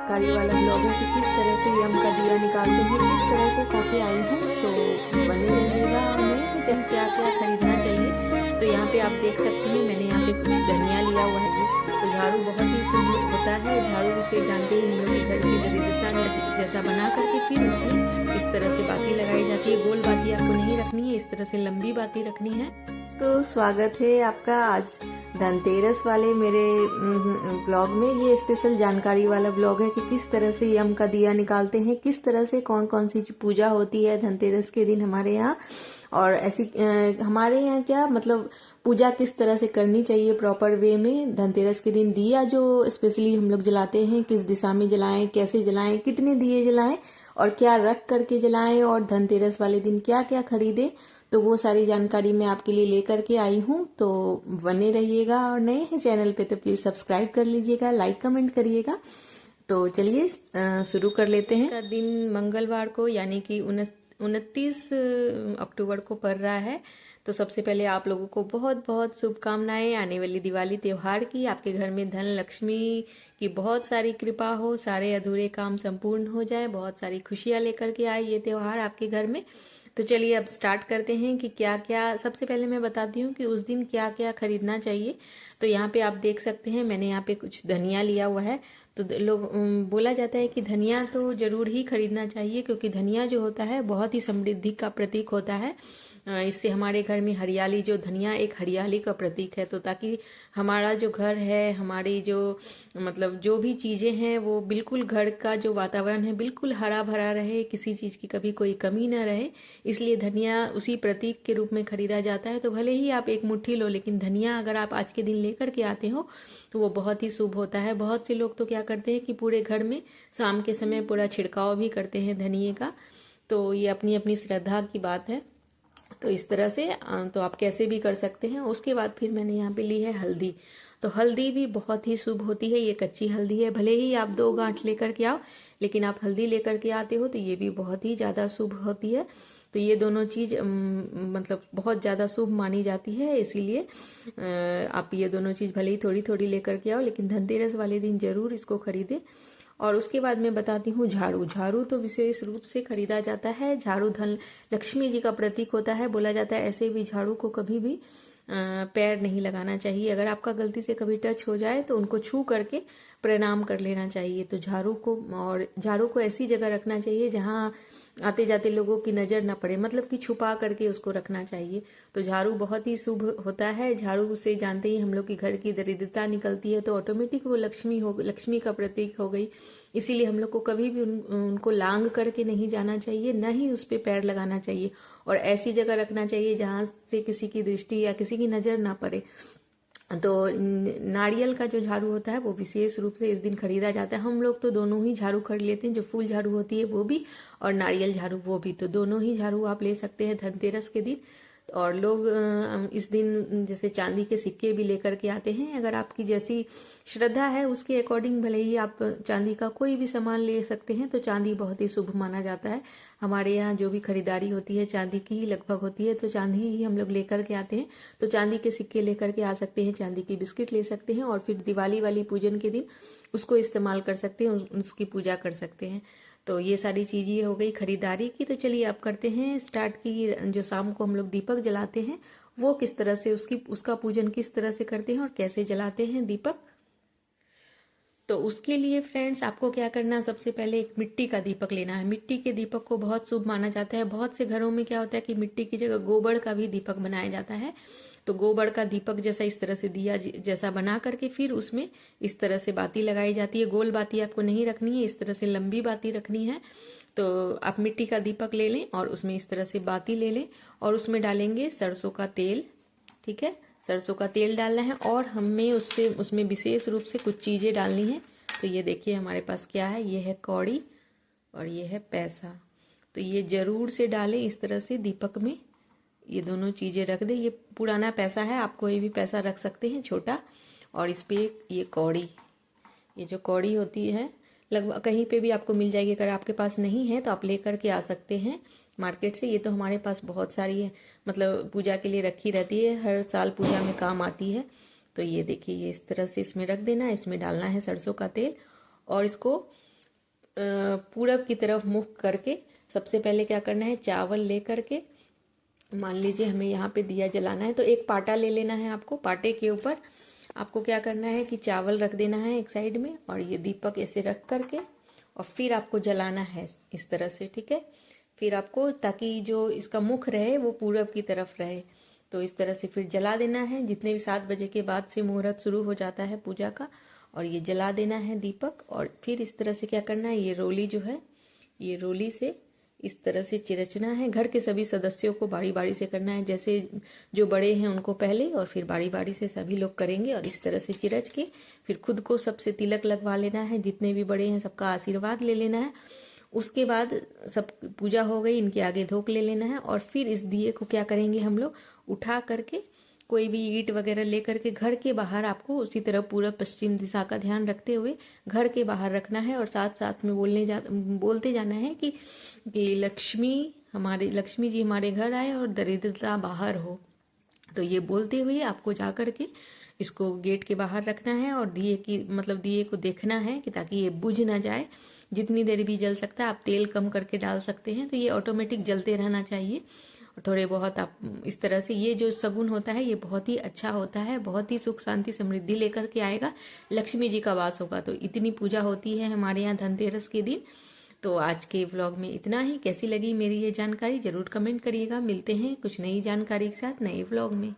जानकारी वाला ब्लॉग है कि किस तरह से यम का दिया निकालते हैं, किस तरह से काफ़ी आई हूँ। तो बने रहिएगा में जब क्या क्या खरीदना चाहिए। तो यहाँ पे आप देख सकते हैं मैंने यहाँ पे कुछ धनिया लिया हुआ है। तो झाड़ू बहुत ही शुभ होता है। झाड़ू से जानते ही हम लोग के घर की दरिद्रता जैसा बना करके फिर उसमें इस तरह से बाती लगाई जाती है। गोल बाती आपको नहीं रखनी है, इस तरह से लंबी बाती रखनी है। तो स्वागत है आपका आज धनतेरस वाले मेरे ब्लॉग में। ये स्पेशल जानकारी वाला ब्लॉग है कि किस तरह से यम का दिया निकालते हैं, किस तरह से कौन कौन सी पूजा होती है धनतेरस के दिन हमारे यहाँ। और ऐसी हमारे यहाँ क्या मतलब पूजा किस तरह से करनी चाहिए प्रॉपर वे में। धनतेरस के दिन दिया जो स्पेशली हम लोग जलाते हैं, किस दिशा में जलाएं, कैसे जलाएं, कितने दिए जलाएं और क्या रख करके जलाएं, और धनतेरस वाले दिन क्या क्या खरीदें। तो वो सारी जानकारी मैं आपके लिए लेकर के आई हूँ। तो बने रहिएगा, और नए हैं चैनल पे तो प्लीज सब्सक्राइब कर लीजिएगा, लाइक कमेंट करिएगा। तो चलिए शुरू कर लेते हैं। इसका दिन मंगलवार को यानी कि 29 अक्टूबर को पड़ रहा है। तो सबसे पहले आप लोगों को बहुत बहुत शुभकामनाएं आने वाली दिवाली त्योहार की। आपके घर में धन लक्ष्मी की बहुत सारी कृपा हो, सारे अधूरे काम संपूर्ण हो जाए, बहुत सारी खुशियां लेकर के आए ये त्योहार आपके घर में। तो चलिए अब स्टार्ट करते हैं कि क्या क्या। सबसे पहले मैं बताती हूँ कि उस दिन क्या क्या खरीदना चाहिए। तो यहाँ पे आप देख सकते हैं मैंने यहाँ पे कुछ धनिया लिया हुआ है। तो लोग बोला जाता है कि धनिया तो जरूर ही खरीदना चाहिए, क्योंकि धनिया जो होता है बहुत ही समृद्धि का प्रतीक होता है। इससे हमारे घर में हरियाली, जो धनिया एक हरियाली का प्रतीक है, तो ताकि हमारा जो घर है, हमारी जो मतलब जो भी चीज़ें हैं वो बिल्कुल घर का जो वातावरण है बिल्कुल हरा भरा रहे, किसी चीज़ की कभी कोई कमी ना रहे। इसलिए धनिया उसी प्रतीक के रूप में खरीदा जाता है। तो भले ही आप एक मुट्ठी लो, लेकिन धनिया अगर आप आज के दिन लेकर के आते हो तो वो बहुत ही शुभ होता है। बहुत से लोग तो क्या करते हैं कि पूरे घर में शाम के समय पूरा छिड़काव भी करते हैं धनिये का। तो ये अपनी अपनी श्रद्धा की बात है। तो इस तरह से तो आप कैसे भी कर सकते हैं। उसके बाद फिर मैंने यहाँ पे ली है हल्दी। तो हल्दी भी बहुत ही शुभ होती है। ये कच्ची हल्दी है, भले ही आप 2 गांठ लेकर के आओ, लेकिन आप हल्दी लेकर के आते हो तो ये भी बहुत ही ज़्यादा शुभ होती है। तो ये दोनों चीज़ मतलब बहुत ज़्यादा शुभ मानी जाती है। इसीलिए आप ये दोनों चीज़ भले ही थोड़ी थोड़ी लेकर के आओ, लेकिन धनतेरस वाले दिन जरूर इसको खरीदें। और उसके बाद मैं बताती हूँ झाड़ू। झाड़ू तो विशेष रूप से खरीदा जाता है। झाड़ू धन लक्ष्मी जी का प्रतीक होता है। बोला जाता है ऐसे भी झाड़ू को कभी भी पैर नहीं लगाना चाहिए। अगर आपका गलती से कभी टच हो जाए तो उनको छू करके प्रणाम कर लेना चाहिए। तो झाड़ू को ऐसी जगह रखना चाहिए जहाँ आते जाते लोगों की नज़र न पड़े, मतलब कि छुपा करके उसको रखना चाहिए। तो झाड़ू बहुत ही शुभ होता है। झाड़ू से जानते ही हम लोग की घर की दरिद्रता निकलती है, तो ऑटोमेटिक वो लक्ष्मी का प्रतीक हो गई। इसीलिए हम लोग को कभी भी उनको लांग करके नहीं जाना चाहिए, न ही उस पर पैर लगाना चाहिए, और ऐसी जगह रखना चाहिए जहाँ से किसी की दृष्टि या किसी की नज़र ना पड़े। तो नारियल का जो झाड़ू होता है वो विशेष रूप से इस दिन खरीदा जाता है। हम लोग तो दोनों ही झाड़ू खरीद लेते हैं, जो फूल झाड़ू होती है वो भी, और नारियल झाड़ू वो भी। तो दोनों ही झाड़ू आप ले सकते हैं धनतेरस के दिन। और लोग इस दिन जैसे चांदी के सिक्के भी लेकर के आते हैं। अगर आपकी जैसी श्रद्धा है उसके अकॉर्डिंग भले ही आप चांदी का कोई भी सामान ले सकते हैं। तो चांदी बहुत ही शुभ माना जाता है। हमारे यहाँ जो भी खरीदारी होती है चांदी की ही लगभग होती है, तो चांदी ही हम लोग लेकर के आते हैं। तो चांदी के सिक्के लेकर के आ सकते हैं, चांदी की बिस्किट ले सकते हैं, और फिर दिवाली वाली पूजन के दिन उसको इस्तेमाल कर सकते हैं, उसकी पूजा कर सकते हैं। तो ये सारी चीज़ें हो गई खरीदारी की। तो चलिए अब करते हैं स्टार्ट की। जो शाम को हम लोग दीपक जलाते हैं वो किस तरह से उसका पूजन किस तरह से करते हैं और कैसे जलाते हैं दीपक। तो उसके लिए फ्रेंड्स आपको क्या करना है, सबसे पहले एक मिट्टी का दीपक लेना है। मिट्टी के दीपक को बहुत शुभ माना जाता है। बहुत से घरों में क्या होता है कि मिट्टी की जगह गोबर का भी दीपक बनाया जाता है। तो गोबर का दीपक जैसा इस तरह से दिया जैसा बना करके फिर उसमें इस तरह से बाती लगाई जाती है। गोल बाती आपको नहीं रखनी है, इस तरह से लंबी बाती रखनी है। तो आप मिट्टी का दीपक ले लें और उसमें इस तरह से बाती ले लें, और उसमें डालेंगे सरसों का तेल। ठीक है, सरसों का तेल डालना है, और हमें उसमें विशेष रूप से कुछ चीज़ें डालनी है। तो ये देखिए हमारे पास क्या है, ये है कौड़ी और ये है पैसा। तो ये जरूर से डालें इस तरह से दीपक में। ये दोनों चीज़ें रख दें। ये पुराना पैसा है, आप कोई भी पैसा रख सकते हैं छोटा। और इस पे ये कौड़ी, ये जो कौड़ी होती है लगभग कहीं पे भी आपको मिल जाएगी। अगर आपके पास नहीं है तो आप लेकर के आ सकते हैं मार्केट से। ये तो हमारे पास बहुत सारी है, मतलब पूजा के लिए रखी रहती है, हर साल पूजा में काम आती है। तो ये देखिए ये इस तरह से इसमें रख देना है। इसमें डालना है सरसों का तेल, और इसको पूरब की तरफ मुख करके सबसे पहले क्या करना है, चावल ले करके, मान लीजिए हमें यहाँ पे दिया जलाना है तो एक पाटा ले लेना है आपको। पाटे के ऊपर आपको क्या करना है कि चावल रख देना है एक साइड में, और ये दीपक ऐसे रख करके और फिर आपको जलाना है इस तरह से, ठीक है। फिर आपको, ताकि जो इसका मुख रहे वो पूरब की तरफ रहे, तो इस तरह से फिर जला देना है। जितने भी 7 बजे के बाद से मुहूर्त शुरू हो जाता है पूजा का, और ये जला देना है दीपक। और फिर इस तरह से क्या करना है, ये रोली जो है, ये रोली से इस तरह से चिरचना है। घर के सभी सदस्यों को बारी बारी से करना है, जैसे जो बड़े हैं उनको पहले और फिर बारी बारी से सभी लोग करेंगे। और इस तरह से चिरच के फिर खुद को सबसे तिलक लगवा लेना है, जितने भी बड़े हैं सबका आशीर्वाद ले लेना है। उसके बाद सब पूजा हो गई, इनके आगे धोक ले लेना है। और फिर इस दिए को क्या करेंगे हम लोग, उठा करके कोई भी ईंट वगैरह लेकर के घर के बाहर, आपको उसी तरह पूरा पश्चिम दिशा का ध्यान रखते हुए घर के बाहर रखना है। और साथ साथ में बोलते जाना है कि लक्ष्मी जी हमारे घर आए और दरिद्रता बाहर हो। तो ये बोलते हुए आपको जा करके इसको गेट के बाहर रखना है, और दिए को देखना है कि ताकि ये बुझ ना जाए। जितनी देर भी जल सकता है, आप तेल कम करके डाल सकते हैं, तो ये ऑटोमेटिक जलते रहना चाहिए। और थोड़े बहुत आप इस तरह से, ये जो सगुन होता है ये बहुत ही अच्छा होता है, बहुत ही सुख शांति समृद्धि लेकर के आएगा, लक्ष्मी जी का वास होगा। तो इतनी पूजा होती है हमारे यहाँ धनतेरस के दिन। तो आज के व्लॉग में इतना ही। कैसी लगी मेरी ये जानकारी जरूर कमेंट करिएगा। मिलते हैं कुछ नई जानकारी के साथ नए व्लॉग में।